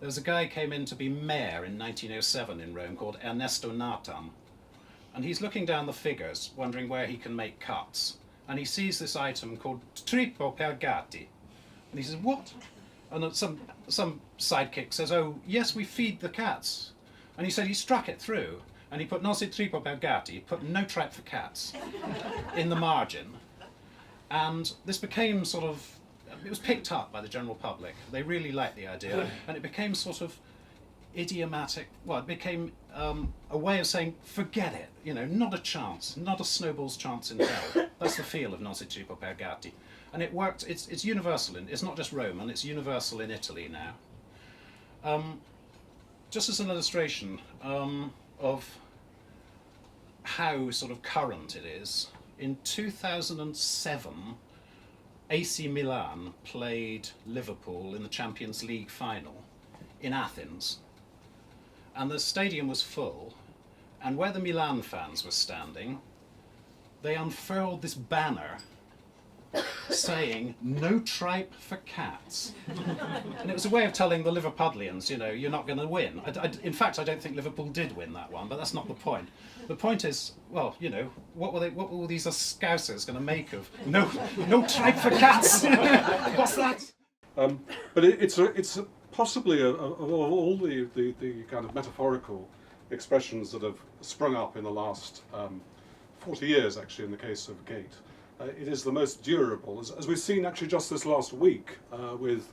There was a guy who came in to be mayor in 1907 in Rome called Ernesto Natan. And he's looking down the figures, wondering where he can make cuts. And he sees this item called trippo per gatti. And he says, what? And some sidekick says, oh, yes, we feed the cats. And he said he struck it through. And he put non si trippo per gatti, he put no tripe for cats in the margin. And this became sort of, it was picked up by the general public. They really liked the idea. And it became sort of idiomatic, well, it became a way of saying, forget it, you know, not a chance, not a snowball's chance in hell. That's the feel of non si trippo per gatti. And it worked, it's universal, it's not just Roman, it's universal in Italy now. Just as an illustration of how sort of current it is, in 2007, AC Milan played Liverpool in the Champions League final in Athens. And the stadium was full, and where the Milan fans were standing, they unfurled this banner saying, no tripe for cats. And it was a way of telling the Liverpudlians, you know, you're not going to win. In fact, I don't think Liverpool did win that one, but that's not the point. The point is, well, you know, what were these Scousers going to make of no tripe for cats? What's that? But it's possibly of all the kind of metaphorical expressions that have sprung up in the last 40 years, actually, in the case of gate. It is the most durable, as we've seen actually just this last week with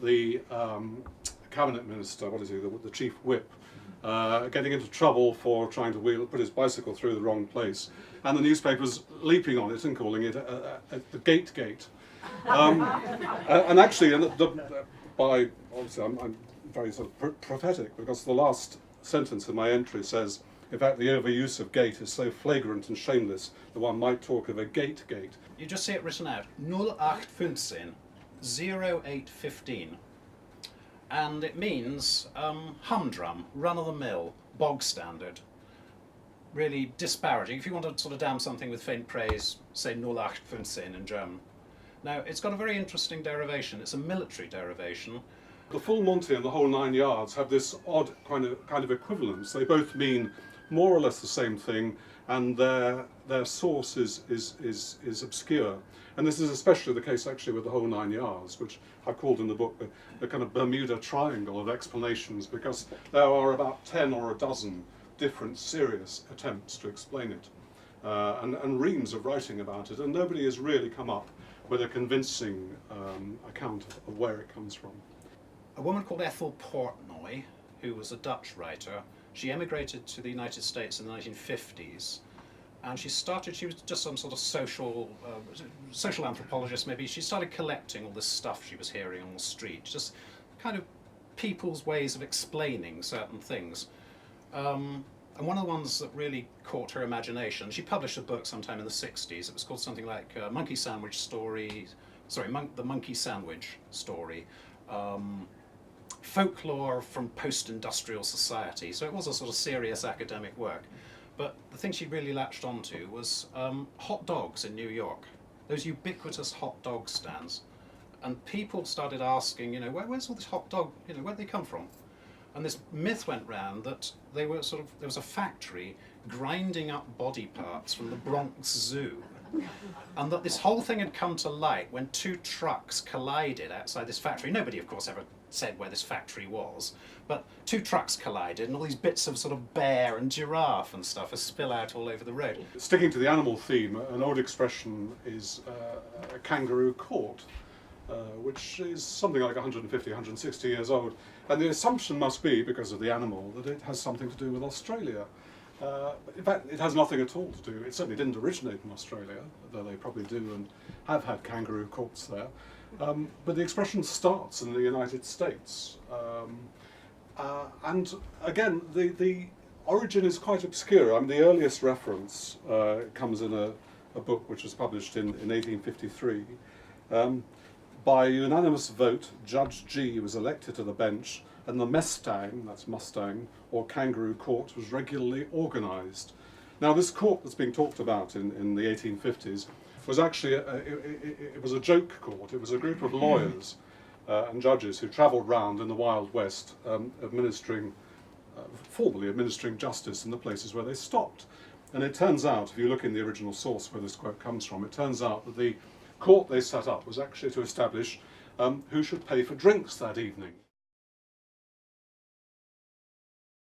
the cabinet minister, what is he, the chief whip, getting into trouble for trying to put his bicycle through the wrong place, and the newspapers leaping on it and calling it the gate. And actually, obviously I'm very sort of prophetic, because the last sentence in my entry says, in fact, the overuse of gate is so flagrant and shameless that one might talk of a gate. You just see it written out, 0815, 0815. And it means humdrum, run-of-the-mill, bog standard. Really disparaging. If you want to sort of damn something with faint praise, say 0815 in German. Now, it's got a very interesting derivation. It's a military derivation. The full Monty and the whole 9 yards have this odd kind of equivalence. They both mean more or less the same thing, and their source is obscure. And this is especially the case actually with the whole 9 yards, which I've called in the book the kind of Bermuda Triangle of explanations, because there are about 10 or a dozen different serious attempts to explain it, and reams of writing about it, and nobody has really come up with a convincing account of where it comes from. A woman called Ethel Portnoy, who was a Dutch writer, she emigrated to the United States in the 1950s, and she was just some sort of social anthropologist maybe. She started collecting all this stuff she was hearing on the street, just kind of people's ways of explaining certain things. And one of the ones that really caught her imagination, she published a book sometime in the 60s, it was called something like The Monkey Sandwich Story, folklore from post-industrial society. So it was a sort of serious academic work. But the thing she really latched onto was hot dogs in New York, those ubiquitous hot dog stands. And people started asking, you know, where's all this hot dog, you know, where'd they come from? And this myth went round that there was a factory grinding up body parts from the Bronx Zoo. And that this whole thing had come to light when two trucks collided outside this factory. Nobody, of course, ever said where this factory was, but two trucks collided and all these bits of sort of bear and giraffe and stuff spill out all over the road. Sticking to the animal theme, an old expression is a kangaroo court, which is something like 150, 160 years old. And the assumption must be, because of the animal, that it has something to do with Australia. In fact, it has nothing at all to do. It certainly didn't originate in Australia, though they probably do and have had kangaroo courts there. But the expression starts in the United States. And again, the origin is quite obscure. I mean, the earliest reference comes in a book which was published in 1853. By unanimous vote, Judge G was elected to the bench, and the Mustang, that's Mustang, or Kangaroo Court, was regularly organised. Now, this court that's being talked about in the 1850s was actually, it was a joke court. It was a group of lawyers and judges who travelled round in the Wild West, formally administering justice in the places where they stopped. And it turns out, if you look in the original source where this quote comes from, it turns out that the court they set up was actually to establish who should pay for drinks that evening.